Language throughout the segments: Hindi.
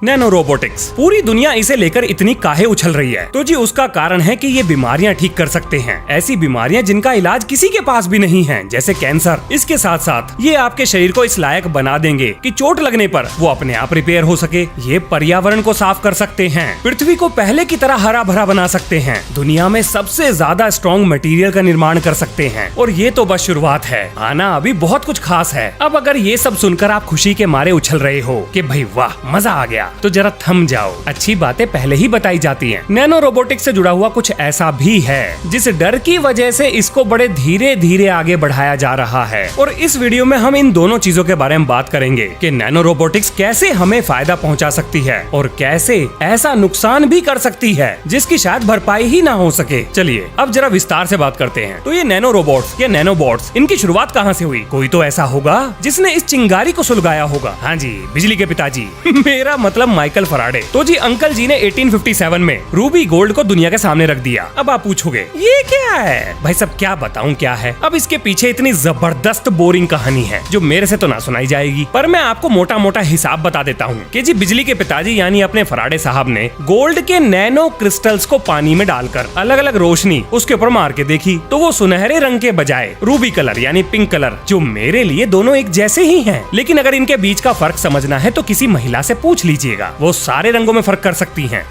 नैनो रोबोटिक्स, पूरी दुनिया इसे लेकर इतनी काहे उछल रही है? तो जी उसका कारण है कि ये बीमारियां ठीक कर सकते हैं, ऐसी बीमारियां जिनका इलाज किसी के पास भी नहीं है, जैसे कैंसर। इसके साथ साथ ये आपके शरीर को इस लायक बना देंगे कि चोट लगने पर वो अपने आप रिपेयर हो सके। ये पर्यावरण को साफ कर सकते हैं, पृथ्वी को पहले की तरह हरा भरा बना सकते हैं, दुनिया में सबसे ज्यादा स्ट्रॉन्ग मटेरियल का निर्माण कर सकते हैं। और ये तो बस शुरुआत है, आना अभी बहुत कुछ खास है। अब अगर ये सब सुनकर आप खुशी के मारे उछल रहे हो कि भाई वाह मजा आ गया, तो जरा थम जाओ, अच्छी बातें पहले ही बताई जाती हैं। नैनो रोबोटिक्स से जुड़ा हुआ कुछ ऐसा भी है जिस डर की वजह से इसको बड़े धीरे धीरे आगे बढ़ाया जा रहा है। और इस वीडियो में हम इन दोनों चीजों के बारे में बात करेंगे कि नैनो रोबोटिक्स कैसे हमें फायदा पहुंचा सकती है और कैसे ऐसा नुकसान भी कर सकती है जिसकी शायद भरपाई ही ना हो सके। चलिए अब जरा विस्तार से बात करते हैं। तो ये नैनो रोबोट्स या नैनोबॉट्स, इनकी शुरुआत कहाँ से हुई? कोई तो ऐसा होगा जिसने इस चिंगारी को सुलगाया होगा। हाँ जी, बिजली के पिताजी मेरा मतलब माइकल फराडे। तो जी अंकल जी ने 1857 में रूबी गोल्ड को दुनिया के सामने रख दिया। अब आप पूछोगे ये क्या है? भाई सब क्या बताऊं क्या है। अब इसके पीछे इतनी जबरदस्त बोरिंग कहानी है जो मेरे से तो ना सुनाई जाएगी, पर मैं आपको मोटा मोटा हिसाब बता देता हूँ कि जी बिजली के पिताजी यानी अपने फराडे साहब ने गोल्ड के नैनो क्रिस्टल्स को पानी में डालकर अलग अलग रोशनी उसके ऊपर मार के देखी, तो वो सुनहरे रंग के बजाय रूबी कलर यानी पिंक कलर, जो मेरे लिए दोनों एक जैसे ही हैं, लेकिन अगर इनके बीच का फर्क समझना है तो किसी महिला से पूछ लीजिएगा, वो सारे रंगों में फर्क कर सकती हैं।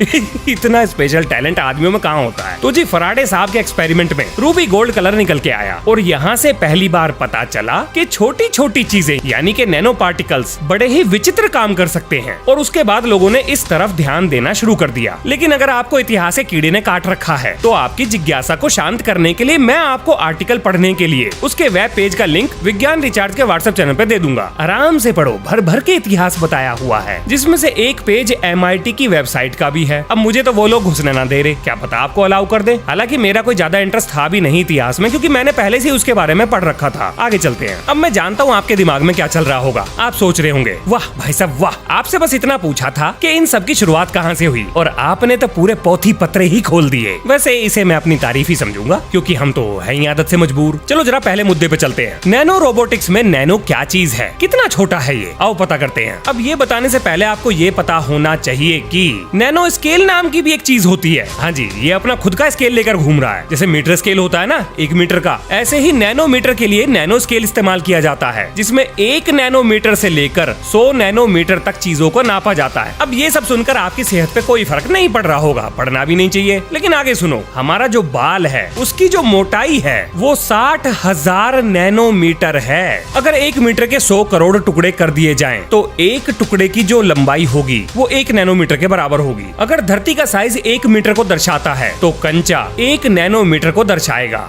इतना स्पेशल टैलेंट आदमियों में कहाँ होता है। तो जी फराडे साहब के एक्सपेरिमेंट में रूबी गोल्ड कलर निकल के आया और यहाँ से पहली बार पता चला कि छोटी छोटी चीजें यानी कि नैनो पार्टिकल्स बड़े ही विचित्र काम कर सकते हैं। और उसके बाद लोगों ने इस तरफ ध्यान देना शुरू कर दिया। लेकिन अगर आपको इतिहास के कीड़े ने काट रखा है तो आपकी जिज्ञासा को शांत करने के लिए मैं आपको आर्टिकल पढ़ने के लिए उसके वेब पेज का लिंक विज्ञान रिचार्ज के व्हाट्सएप चैनल पे दे दूंगा। आराम से पढ़ो, भर भर के इतिहास बताया हुआ है, जिसमें से एक पेज MIT की वेबसाइट का भी है। अब मुझे तो वो लोग घुसने ना दे रहे, क्या पता आपको अलाउ कर दे। हालांकि मेरा कोई ज्यादा इंटरेस्ट था भी नहीं इतिहास में, क्योंकि मैंने पहले से उसके बारे में पढ़ रखा था। आगे चलते हैं। अब मैं जानता हूँ आपके दिमाग में क्या चल रहा होगा। आप सोच रहे होंगे वाह भाई साहब वाह, आपसे बस इतना पूछा था कि इन सब की शुरुआत कहाँ से हुई और आपने तो पूरे पोथी पत्रे ही खोल दिए। वैसे इसे मैं अपनी तारीफ ही समझूंगा, क्योंकि हम तो है ही आदत से मजबूर। चलो जरा पहले मुद्दे पे चलते हैं। नैनो रोबोटिक्स में नैनो क्या चीज है, कितना छोटा है ये, आओ पता करते हैं। अब ये बताने से पहले आपको ये पता होना चाहिए कि नैनो स्केल नाम की भी एक चीज होती है। हाँ जी, ये अपना खुद का स्केल लेकर घूम रहा है। जैसे मीटर स्केल होता है ना 1 मीटर का, ऐसे ही नैनोमीटर के लिए नैनो स्केल इस्तेमाल किया जाता है, जिसमें 1 नैनोमीटर से लेकर 100 नैनोमीटर तक चीजों को नापा जाता है। अब ये सब सुनकर आपकी सेहत पे कोई फर्क नहीं पड़ रहा होगा, पड़ना भी नहीं चाहिए। लेकिन आगे सुनो, हमारा जो बाल है उसकी जो मोटाई है वो 60,000 नैनोमीटर है। अगर 1 मीटर के 100 करोड़ टुकड़े कर दिए जाएं, तो एक टुकड़े की जो लंबाई होगी वो 1 नैनोमीटर के बराबर होगी। अगर धरती का साइज 1 मीटर को दर्शाता है तो कंचा 1 नैनोमीटर को दर्शाएगा।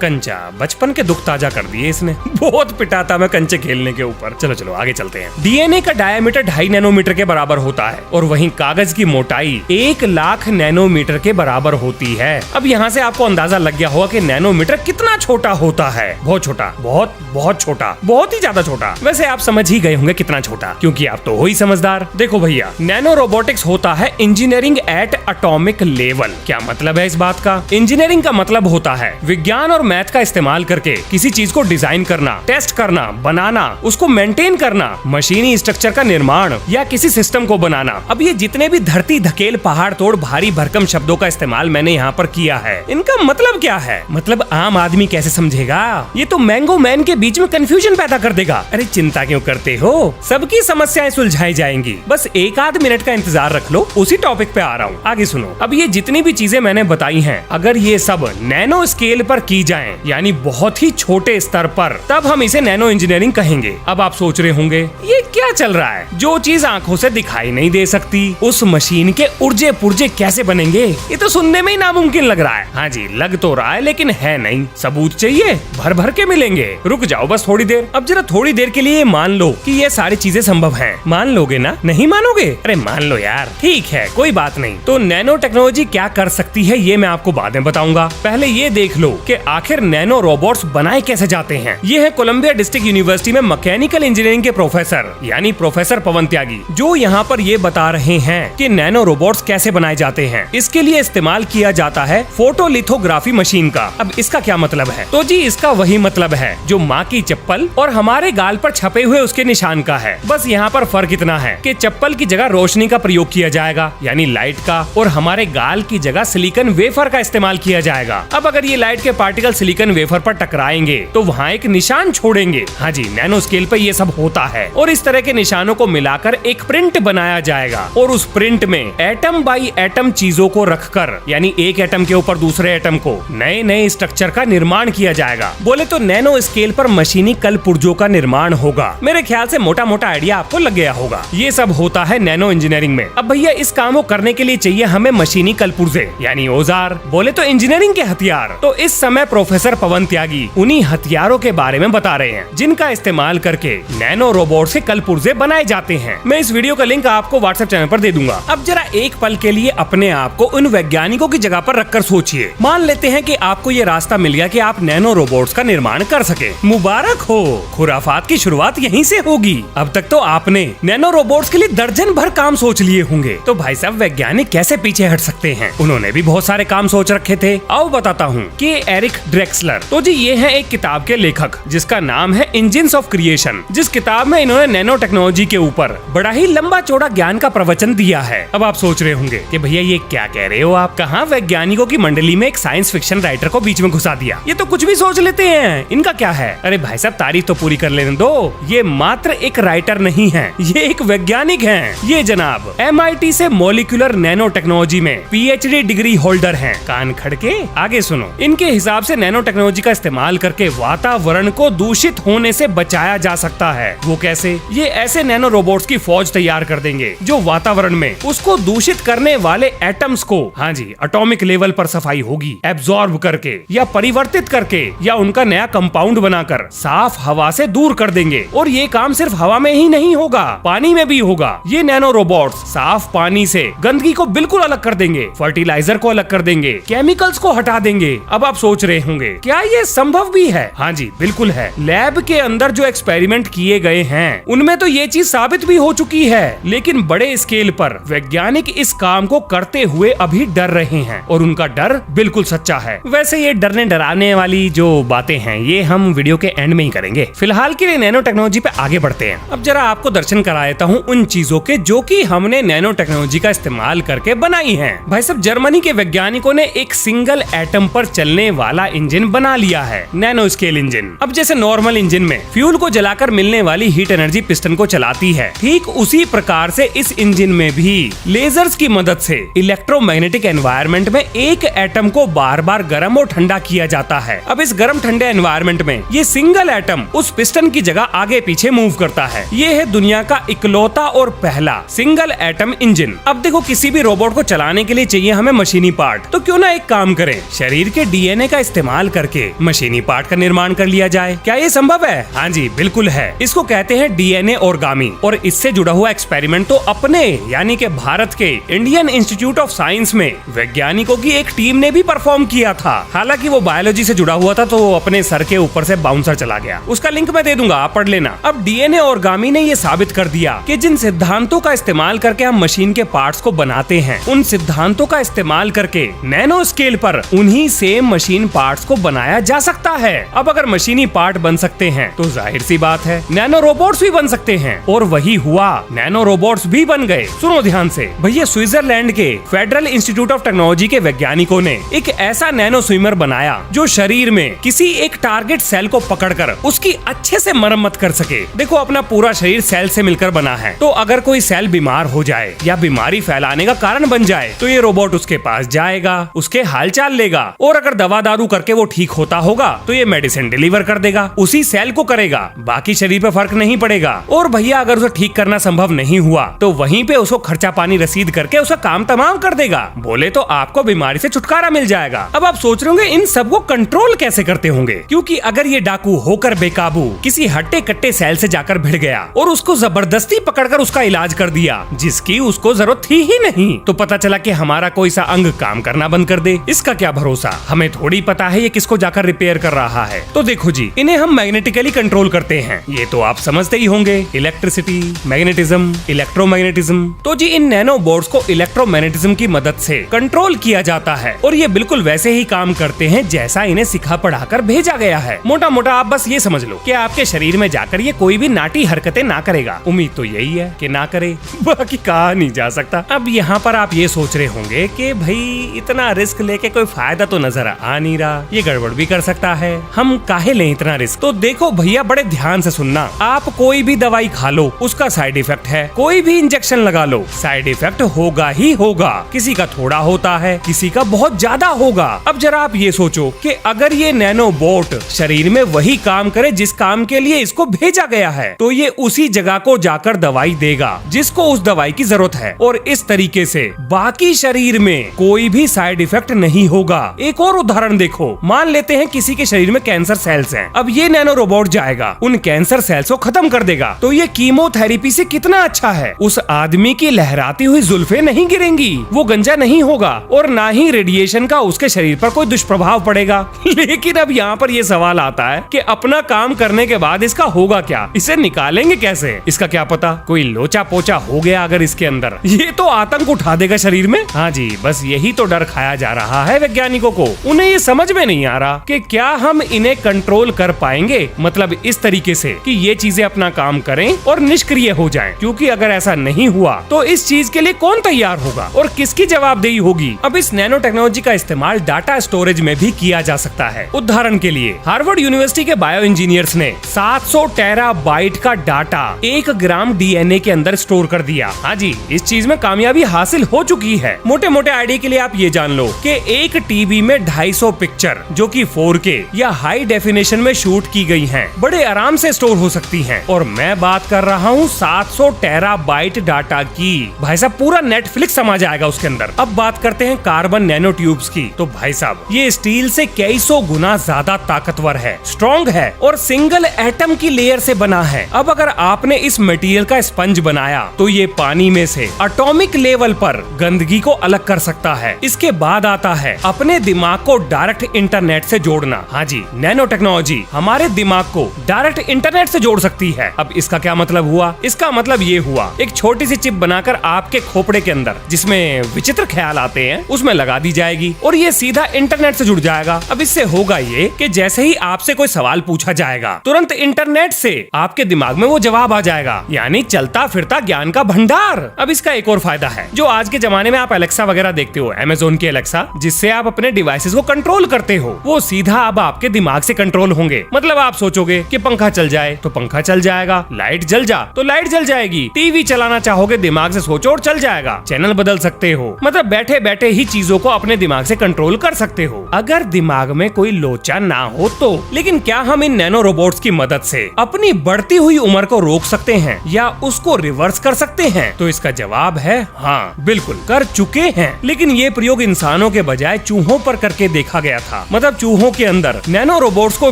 कंचा, बचपन के दुख ताजा कर दिए इसने। बहुत पिटा था मैं कंचे खेलने के ऊपर। चलो चलो आगे चलते हैं। डीएनए का डायमीटर 2.5 नैनोमीटर के बराबर होता है और वहीं कागज की मोटाई 1 लाख नैनोमीटर के बराबर होती है। अब यहाँ से आपको अंदाजा लग गया होगा कि नैनोमीटर कितना छोटा होता है। बहुत छोटा, बहुत बहुत छोटा, बहुत ही ज्यादा छोटा। वैसे आप समझ ही गए होंगे कितना छोटा, क्योंकि आप तो हो ही समझदार। देखो भैया, नैनो रोबोटिक्स होता है इंजीनियरिंग एट एटॉमिक लेवल। क्या मतलब है इस बात का? इंजीनियरिंग का मतलब होता है विज्ञान और मैथ का इस्तेमाल करके किसी चीज को डिजाइन करना, टेस्ट करना, बनाना, उसको मेंटेन करना, मशीनी स्ट्रक्चर का निर्माण या किसी सिस्टम को बनाना। अब ये जितने भी धरती धकेल पहाड़ तोड़ भारी भरकम शब्दों का इस्तेमाल मैंने यहाँ पर किया है, इनका मतलब क्या है? मतलब आम आदमी कैसे समझेगा? ये तो मैंगो मैन के बीच में कंफ्यूजन पैदा कर देगा। अरे चिंता क्यों करते हो, सबकी समस्याएं सुलझाई जाएंगी, बस 1 मिनट का इंतजार रख लो, उसी टॉपिक पे आ रहा हूँ। आगे सुनो। अब ये जितनी भी चीजें मैंने बताई हैं, अगर ये सब नैनो स्केल पर की जाएं, यानी बहुत ही छोटे स्तर पर, तब हम इसे नैनो इंजीनियरिंग कहेंगे। अब आप सोच रहे होंगे ये क्या चल रहा है? जो चीज आंखों से दिखाई नहीं दे सकती, उस मशीन के उर्जे पुर्जे कैसे बनेंगे? ये तो सुनने में ही नामुमकिन लग रहा है। हाँ जी, लग तो रहा है लेकिन है नहीं। सबूत चाहिए? भर भर के मिलेंगे। रुक जाओ बस थोड़ी देर। अब जरा थोड़ी देर के लिए मान लो कि ये सारी चीजें संभव हैं। मान लोगे ना? नहीं मानोगे? अरे मान लो यार, ठीक है कोई बात नहीं। तो नैनो टेक्नोलॉजी क्या कर सकती है ये मैं आपको बाद में बताऊंगा। पहले ये देख लो कि आखिर नैनो रोबोट्स बनाए कैसे जाते हैं। ये है कोलंबिया डिस्ट्रिक्ट यूनिवर्सिटी में मैकेनिकल इंजीनियरिंग के प्रोफेसर यानी प्रोफेसर पवन त्यागी, जो यहाँ पर ये बता रहे हैं कि नैनो रोबोट्स कैसे बनाए जाते हैं। इसके लिए इस्तेमाल किया जाता है फोटोलिथोग्राफी मशीन का। अब इसका क्या मतलब है? तो जी इसका वही मतलब है जो माँ की चप्पल और हमारे गाल पर छपे हुए उसके निशान का है। बस यहाँ पर फर्क इतना है कि चप्पल एप्पल की जगह रोशनी का प्रयोग किया जाएगा, यानी लाइट का, और हमारे गाल की जगह सिलिकॉन वेफर का इस्तेमाल किया जाएगा। अब अगर ये लाइट के पार्टिकल सिलिकॉन वेफर पर टकराएंगे तो वहाँ एक निशान छोड़ेंगे। हाँ जी, नैनो स्केल पे ये सब होता है। और इस तरह के निशानों को मिलाकर एक प्रिंट बनाया जाएगा और उस प्रिंट में एटम बाई एटम चीजों को रखकर, यानी एक एटम के ऊपर दूसरे एटम को, नए नए स्ट्रक्चर का निर्माण किया जाएगा। बोले तो नैनो स्केल पर मशीनी कल पुर्जों का निर्माण होगा। मेरे ख्याल से मोटा मोटा आइडिया आपको लग गया होगा। ये सब होता है नैनो इंजीनियरिंग में। अब भैया इस काम को करने के लिए चाहिए हमें मशीनी कल पुर्जे, यानी औजार, बोले तो इंजीनियरिंग के हथियार। तो इस समय प्रोफेसर पवन त्यागी उन्हीं हथियारों के बारे में बता रहे हैं जिनका इस्तेमाल करके नैनो रोबोट से कल पुर्जे बनाए जाते हैं। मैं इस वीडियो का लिंक आपको व्हाट्सएप चैनल पर दे दूंगा। अब जरा एक पल के लिए अपने आप को उन वैज्ञानिकों की जगह पर रखकर सोचिए। मान लेते हैं कि आपको ये रास्ता मिल गया कि आप नैनो रोबोट्स का निर्माण कर सके। मुबारक हो, खुराफात की शुरुआत यहीं से होगी। अब तक तो आपने नैनो रोबोट्स के लिए दर्जन भर काम सोच लिए होंगे। तो भाई साहब, वैज्ञानिक कैसे पीछे हट सकते हैं? उन्होंने भी बहुत सारे काम सोच रखे थे। आओ बताता हूँ कि एरिक ड्रेक्सलर, तो जी ये है एक किताब के लेखक जिसका नाम है इंजिन्स ऑफ क्रिएशन। जिस किताब में इन्होंने नैनो टेक्नोलॉजी के ऊपर बड़ा ही लंबा चौड़ा ज्ञान का प्रवचन दिया है। अब आप सोच रहे होंगे कि भैया ये क्या कह रहे हो आप? कहाँ वैज्ञानिकों की मंडली में एक साइंस फिक्शन राइटर को बीच में घुसा दिया? ये तो कुछ भी सोच लेते हैं, इनका क्या है? अरे भाई साहब, तारीफ तो पूरी कर लेने दो। ये मात्र एक राइटर नहीं है, ये एक वैज्ञानिक हैं। ये जनाब MIT से मॉलिक्यूलर नैनो टेक्नोलॉजी में PhD डिग्री होल्डर हैं। कान खड़के आगे सुनो। इनके हिसाब से नैनो टेक्नोलॉजी का इस्तेमाल करके वातावरण को दूषित होने से बचाया जा सकता है। वो कैसे? ये ऐसे नैनो रोबोट्स की फौज तैयार कर देंगे जो वातावरण में उसको दूषित करने वाले एटम्स को, हाँ जी, एटॉमिक लेवल पर सफाई होगी, एब्जॉर्ब करके या परिवर्तित करके या उनका नया कंपाउंड बनाकर साफ हवा से दूर कर देंगे। और ये काम सिर्फ हवा में ही नहीं होगा, पानी में भी होगा। ये नैनो रोबोट्स साफ पानी से गंदगी को बिल्कुल अलग कर देंगे, फर्टिलाइजर को अलग कर देंगे, केमिकल्स को हटा देंगे। अब आप सोच रहे होंगे क्या ये संभव भी है? हाँ जी, बिल्कुल है। लैब के अंदर जो एक्सपेरिमेंट किए गए हैं उनमें तो ये चीज साबित भी हो चुकी है, लेकिन बड़े स्केल पर वैज्ञानिक इस काम को करते हुए अभी डर रहे हैं और उनका डर बिल्कुल सच्चा है। वैसे ये डरने डराने वाली जो बातें हैं ये हम वीडियो के एंड में ही करेंगे। फिलहाल के लिए नैनो टेक्नोलॉजी पे आगे बढ़ते हैं। अब जरा आपको दर्शन करा देता हूँ उन चीजों के जो कि हमने नैनो टेक्नोलॉजी का इस्तेमाल करके बनाई हैं। भाई साहब, जर्मनी के वैज्ञानिकों ने एक सिंगल एटम पर चलने वाला इंजन बना लिया है, नैनो स्केल इंजन। अब जैसे नॉर्मल इंजन में फ्यूल को जलाकर मिलने वाली हीट एनर्जी पिस्टन को चलाती है, ठीक उसी प्रकार से इस इंजन में भी लेजर्स की मदद से इलेक्ट्रोमैग्नेटिक एनवायरनमेंट में एक एटम को बार बार गर्म और ठंडा किया जाता है। अब इस गर्म ठंडे एनवायरनमेंट में ये सिंगल एटम उस पिस्टन की जगह आगे पीछे मूव करता है। ये है दुनिया का इकलौता और पहला सिंगल एटम इंजन। अब देखो, किसी भी रोबोट को चलाने के लिए चाहिए हमें मशीनी पार्ट, तो क्यों ना एक काम करें, शरीर के DNA का इस्तेमाल करके मशीनी पार्ट का निर्माण कर लिया जाए। क्या ये संभव है? हाँ जी, बिल्कुल है। इसको कहते हैं DNA ऑर्गामी। और इससे जुड़ा हुआ एक्सपेरिमेंट तो अपने यानी कि भारत के इंडियन इंस्टीट्यूट ऑफ साइंस में वैज्ञानिकों की एक टीम ने भी परफॉर्म किया था। हालांकि वो बायोलॉजी से जुड़ा हुआ था तो वो अपने सर के ऊपर से बाउंसर चला गया। उसका लिंक मैं दे दूंगा, आप पढ़ लेना। अब DNA ऑर्गामी ने ये साबित कर दिया कि जिन सिद्धांतों का इस्तेमाल करके हम मशीन के पार्ट्स को बनाते हैं, उन सिद्धांतों का इस्तेमाल करके नैनो स्केल पर उन्हीं सेम मशीन पार्ट्स को बनाया जा सकता है। अब अगर मशीनी पार्ट बन सकते हैं तो जाहिर सी बात है नैनो रोबोट्स भी बन सकते हैं। और वही हुआ, नैनो रोबोट्स भी बन गए। सुनो ध्यान से भैया, स्विट्जरलैंड के फेडरल इंस्टीट्यूट ऑफ टेक्नोलॉजी के वैज्ञानिकों ने एक ऐसा नैनो स्विमर बनाया जो शरीर में किसी एक टारगेट सेल को पकड़कर उसकी अच्छे से मरम्मत कर सके। देखो, अपना पूरा शरीर सेल से मिलकर बना है, तो अगर कोई सेल बीमार हो जाए या बीमारी फैलाने का कारण बन जाए तो ये रोबोट उसके पास जाएगा, उसके हालचाल लेगा, और अगर दवा दारू करके वो ठीक होता होगा तो ये मेडिसिन डिलीवर कर देगा, उसी सेल को करेगा, बाकी शरीर पे फर्क नहीं पड़ेगा। और भैया अगर उसे ठीक करना संभव नहीं हुआ तो वहीं पे उसको खर्चा पानी रसीद करके उसका काम तमाम कर देगा। बोले तो आपको बीमारी से छुटकारा मिल जाएगा। अब आप सोच रहे होंगे इन सबको कंट्रोल कैसे करते होंगे, क्योंकि अगर ये डाकू होकर बेकाबू किसी हट्टे कट्टे सेल से जाकर भिड़ गया और उसको जबरदस्ती पकड़कर उसका इलाज कर दिया जिसकी उसको जरूरत थी ही नहीं, तो पता चला कि हमारा कोई सा अंग काम करना बंद कर दे, इसका क्या भरोसा? हमें थोड़ी पता है ये किसको जाकर रिपेयर कर रहा है। तो देखो जी, इन्हें हम मैग्नेटिकली कंट्रोल करते हैं, ये तो आप समझते ही होंगे, इलेक्ट्रिसिटी, मैग्नेटिज्म, इलेक्ट्रोमैग्नेटिज्म। तो जी इन नैनो बोर्ड्स को इलेक्ट्रोमैग्नेटिज्म की मदद से कंट्रोल किया जाता है और ये बिल्कुल वैसे ही काम करते हैं जैसा इन्हें सिखा पढ़ाकर भेजा गया है। मोटा मोटा आप बस ये समझ लो कि आपके शरीर में जाकर ये कोई भी नाटी हरकतें ना करेगा। उम्मीद तो यही है कि ना करे, बाकी कहा नहीं जा सकता। अब यहाँ पर आप ये सोच रहे होंगे कि भाई इतना रिस्क लेके कोई फायदा तो नजर आ नहीं रहा, ये गड़बड़ भी कर सकता है, हम काहे लें इतना रिस्क। तो देखो भैया बड़े ध्यान से सुनना, आप कोई भी दवाई खा लो उसका साइड इफेक्ट है, कोई भी इंजेक्शन लगा लो साइड इफेक्ट होगा ही होगा। किसी का थोड़ा होता है, किसी का बहुत ज्यादा होगा। अब जरा आप ये सोचो कि अगर ये नैनोबोट शरीर में वही काम करे जिस काम के लिए इसको भेजा गया है, तो ये उसी जगह को जाकर दवाई देगा जिसको उस दवाई की जरूरत है, और इस तरीके से बाकी शरीर में कोई भी साइड इफेक्ट नहीं होगा। एक और उदाहरण देखो, मान लेते हैं किसी के शरीर में कैंसर सेल्स हैं। अब ये नैनो रोबोट जाएगा उन कैंसर सेल्स को खत्म कर देगा, तो ये कीमोथेरेपी से कितना अच्छा है। उस आदमी की लहराती हुई जुल्फें नहीं गिरेंगी, वो गंजा नहीं होगा, और ना ही रेडिएशन का उसके शरीर पर कोई दुष्प्रभाव पड़ेगा। लेकिन अब यहाँ पर ये सवाल आता है कि अपना काम करने के बाद इसका होगा क्या, इसे निकालेंगे कैसे? इसका क्या पता कोई लोचा पोचा हो गया अगर इसके अंदर, ये तो आतंक उठा देगा शरीर में। हाँ जी, बस यही तो डर खाया जा रहा है वैज्ञानिकों को। उन्हें ये समझ में नहीं आ रहा कि क्या हम इन्हें कंट्रोल कर पाएंगे, मतलब इस तरीके से कि ये चीजें अपना काम करें और निष्क्रिय हो जाएं। क्योंकि अगर ऐसा नहीं हुआ तो इस चीज के लिए कौन तैयार होगा और किसकी जवाबदेही होगी? अब इस नैनो टेक्नोलॉजी का इस्तेमाल डाटा स्टोरेज में भी किया जा सकता है। उदाहरण के लिए हार्वर्ड यूनिवर्सिटी के बायो इंजीनियर्स ने 700 टेराबाइट का डाटा 1 ग्राम डीएनए के अंदर स्टोर कर दिया। हाँ जी, इस चीज में कामयाबी हासिल हो चुकी है। मोटे मोटे आइडिया के लिए आप ये जान लो कि एक टीवी में 250 पिक्चर जो कि 4K या हाई डेफिनेशन में शूट की गई हैं, बड़े आराम से स्टोर हो सकती हैं। और मैं बात कर रहा हूँ 700 टेराबाइट डाटा की। भाई साहब पूरा नेटफ्लिक्स समा जाएगा उसके अंदर। अब बात करते हैं कार्बन नैनो ट्यूब्स की। तो भाई साहब ये स्टील से कई सौ गुना ज्यादा ताकतवर है, स्ट्रॉन्ग है और सिंगल एटम की लेयर से बना है। अब अगर आपने इस मटेरियल का स्पंज बनाया तो ये पानी में से एटॉमिक लेवल पर गंदगी को अलग कर सकता है। इसके बाद आता है अपने दिमाग को डायरेक्ट इंटरनेट से जोड़ना। हाँ जी, नैनो टेक्नोलॉजी हमारे दिमाग को डायरेक्ट इंटरनेट से जोड़ सकती है। अब इसका क्या मतलब हुआ? इसका मतलब ये हुआ, एक छोटी सी चिप बनाकर आपके खोपड़े के अंदर, जिसमें विचित्र ख्याल आते हैं, उसमें लगा दी जाएगी और ये सीधा इंटरनेट से जुड़ जाएगा। अब इससे होगा ये कि जैसे ही आपसे कोई सवाल पूछा जाएगा, तुरंत इंटरनेट से आपके दिमाग में वो जवाब आ जाएगा, यानी चलता फिरता ज्ञान का भंडार। अब इसका एक और फायदा है, जो आज के जमाने में आप एलेक्सा वगैरह देखते हो, अमेज़न की एलेक्सा, जिससे आप अपने डिवाइसेस को कंट्रोल करते हो, वो सीधा अब आपके दिमाग से कंट्रोल होंगे। मतलब आप सोचोगे कि पंखा चल जाए तो पंखा चल जाएगा, लाइट जल जा तो लाइट जल जाएगी, टीवी चलाना चाहोगे दिमाग से सोचो और चल जाएगा, चैनल बदल सकते हो। मतलब बैठे बैठे ही चीजों को अपने दिमाग से कंट्रोल कर सकते हो, अगर दिमाग में कोई लोचा ना हो तो। लेकिन क्या हम इन नैनो रोबोट्स की मदद से अपनी बढ़ती हुई उम्र को रोक सकते हैं या उसको रिवर्स कर सकते हैं? तो इसका जवाब है हाँ, बिल्कुल कर चुके हैं। लेकिन ये प्रयोग इंसानों के बजाय चूहों पर करके देखा गया था। मतलब चूहों के अंदर नैनो रोबोट्स को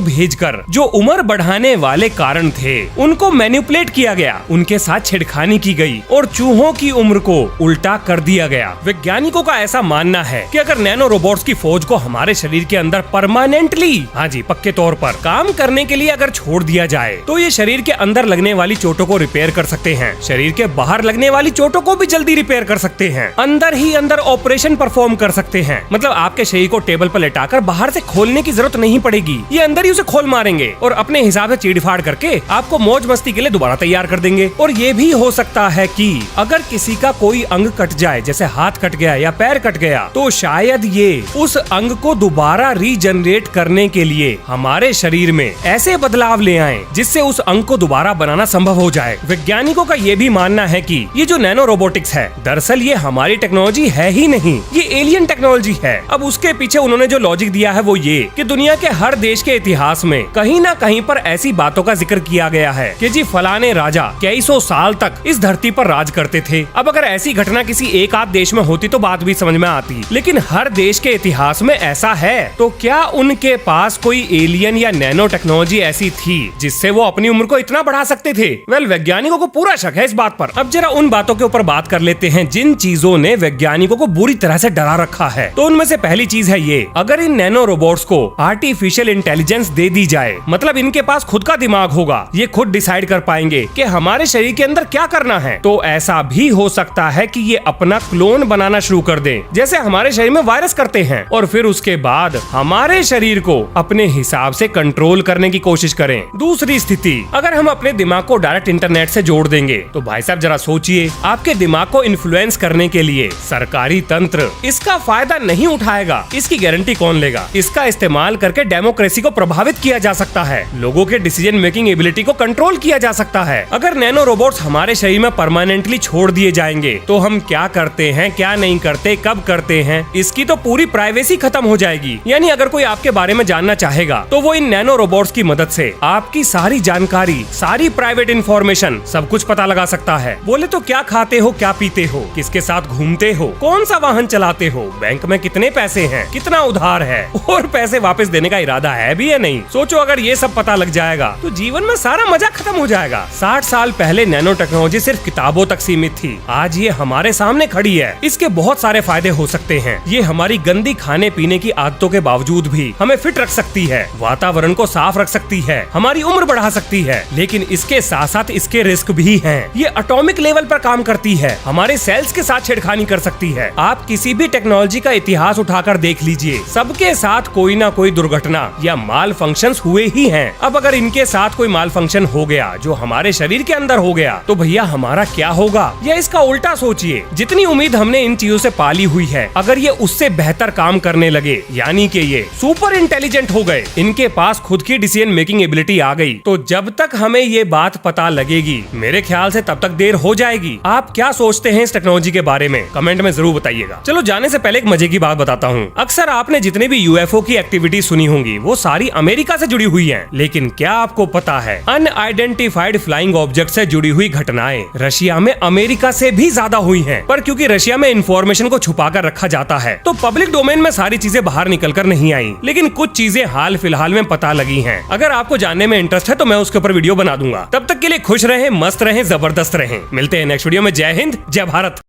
भेजकर जो उम्र बढ़ाने वाले कारण थे उनको मैनिपुलेट किया गया, उनके साथ छेड़खानी की गई और चूहों की उम्र को उल्टा कर दिया गया। वैज्ञानिकों का ऐसा मानना है कि अगर नैनो रोबोट्स की फौज को हमारे शरीर के अंदर परमानेंटली, हाँ जी पक्के तौर पर काम करने के लिए अगर छोड़ दिया जाए, तो ये शरीर के अंदर लगने वाली चोटों को रिपेयर कर सकते हैं, शरीर के बाहर लगने वाली चोटों को भी जल्दी रिपेयर कर सकते हैं, अंदर ही अंदर ऑपरेशन परफॉर्म कर सकते हैं। मतलब आपके शरीर को टेबल पर लेटाकर बाहर से खोलने की जरूरत नहीं पड़ेगी, ये अंदर ही उसे खोल मारेंगे और अपने हिसाब से चीड़-फाड़ करके आपको मौज मस्ती के लिए दोबारा तैयार कर देंगे। और ये भी हो सकता है कि अगर किसी का कोई अंग कट जाए, जैसे हाथ कट गया या पैर कट गया, तो शायद ये उस अंग को दोबारा रीजनरेट करने के लिए हमारे शरीर में ऐसे बदलाव ले आए जिससे उस अंग को दोबारा बनाना संभव हो जाए। वैज्ञानिकों का ये भी मानना है कि ये जो नैनो रोबोटिक्स है, दरअसल ये हमारी टेक्नोलॉजी है ही नहीं, ये एलियन टेक्नोलॉजी है। अब उसके पीछे उन्होंने जो लॉजिक दिया है वो ये कि दुनिया के हर देश के इतिहास में कहीं ना कहीं पर ऐसी बातों का जिक्र किया गया है कि जी फलाने राजा कई सौ साल तक इस धरती पर राज करते थे। अब अगर ऐसी घटना किसी एक आध देश में होती तो बात भी समझ में आती, लेकिन हर देश के इतिहास में ऐसा है, तो क्या उनके पास कोई एलियन या नैनो टेक्नोलॉजी ऐसी थी जिससे वो अपनी उम्र को इतना बढ़ा सकते थे? वेल, वैज्ञानिकों को पूरा शक है इस बात पर। अब जरा उन बातों के ऊपर बात कर लेते हैं जिन चीजों ने वैज्ञानिकों को बुरी तरह से डरा रखा है। तो उनमें से पहली चीज है ये, अगर इन नैनो रोबोट्स को आर्टिफिशियल इंटेलिजेंस दे दी जाए, मतलब इनके पास खुद का दिमाग होगा, ये खुद डिसाइड कर पाएंगे कि हमारे शरीर के अंदर क्या करना है, तो ऐसा भी हो सकता है कि ये अपना क्लोन बनाना शुरू कर दें, जैसे हमारे शरीर में वायरस करते हैं, और फिर उसके बाद हमारे शरीर को अपने हिसाब से कंट्रोल करने की कोशिश करें। दूसरी स्थिति, अगर हम अपने दिमाग को डायरेक्ट इंटरनेट से जोड़ देंगे, तो भाई साहब जरा सोचिए, आपके दिमाग को इन्फ्लुएंस करने के लिए सरकारी तंत्र इसका फायदा नहीं उठाएगा, इसकी गारंटी कौन लेगा? इसका इस्तेमाल करके डेमोक्रेसी को प्रभावित किया जा सकता है, लोगों के डिसीजन मेकिंग एबिलिटी को कंट्रोल किया जा सकता है। अगर नैनो रोबोट्स हमारे शरीर में परमानेंटली छोड़ दिए जाएंगे तो हम क्या करते हैं, क्या नहीं करते, कब करते हैं, इसकी तो पूरी प्राइवेसी खत्म हो जाएगी। यानी अगर कोई आपके बारे में जानना चाहेगा तो वो इन नैनो रोबोट्स की मदद से आपकी सारी जानकारी, सारी प्राइवेट इंफॉर्मेशन सब कुछ पता लगा सकता है। बोले तो क्या खाते हो, क्या पीते हो, किसके साथ घूमते हो, कौन सा वाहन चलाते हो, बैंक में कितने पैसे हैं, कितना उधार है और पैसे वापस देने का इरादा है भी या नहीं। सोचो अगर ये सब पता लग जाएगा तो जीवन में सारा मजा खत्म हो जाएगा। 60 साल पहले नैनो टेक्नोलॉजी सिर्फ किताबों तक सीमित थी, आज ये हमारे सामने खड़ी है। इसके बहुत सारे फायदे हो सकते हैं। ये हमारी गंदी खाने पीने की आदतों के बावजूद भी हमें फिट रख सकती है, वातावरण को साफ रख सकती है, हमारी उम्र बढ़ा सकती है। लेकिन इसके साथ साथ इसके रिस्क भी हैं। ये एटॉमिक लेवल पर काम करती है, हमारे सेल्स के साथ छेड़खानी कर सकती है। आप किसी भी टेक्नोलॉजी का इतिहास उठाकर देख लीजिए, सबके साथ कोई ना कोई दुर्घटना या माल फंक्शन हुए ही हैं। अब अगर इनके साथ कोई माल फंक्शन हो गया जो हमारे शरीर के अंदर हो गया तो भैया हमारा क्या होगा? या इसका उल्टा सोचिए, जितनी उम्मीद हमने इन चीजों से पाली हुई है, अगर ये उससे बेहतर काम करने लगे, यानी कि ये सुपर इंटेलिजेंट हो गए, इनके पास खुद की डिसीजन मेकिंग एबिलिटी आ गई, तो जब तक हमें ये बात पता लगेगी, मेरे ख्याल से तब तक देर हो जाएगी। आप क्या सोचते हैं इस टेक्नोलॉजी के बारे में? कमेंट में जरूर बताइएगा। चलो जाने से पहले एक मजे की बात बताता हूँ। अक्सर आपने जितने भी यूएफओ की एक्टिविटी सुनी होंगी वो सारी अमेरिका से जुड़ी हुई है, लेकिन क्या आपको पता है अनआइडेंटिफाइड फ्लाइंग ऑब्जेक्ट से जुड़ी हुई घटनाएं रशिया में अमेरिका से भी ज्यादा हुई हैं। पर क्योंकि रशिया में इंफॉर्मेशन को छुपा कर रखा जाता है तो पब्लिक डोमेन में सारी चीजें बाहर निकल कर नहीं आई, लेकिन कुछ चीजें हाल फिलहाल में पता लगी हैं। अगर आपको जानने में इंटरेस्ट है तो मैं उसके ऊपर वीडियो बना दूंगा। तब तक के लिए खुश रहें, मस्त रहें, जबरदस्त रहें। मिलते हैं नेक्स्ट वीडियो में। जय हिंद, जय भारत।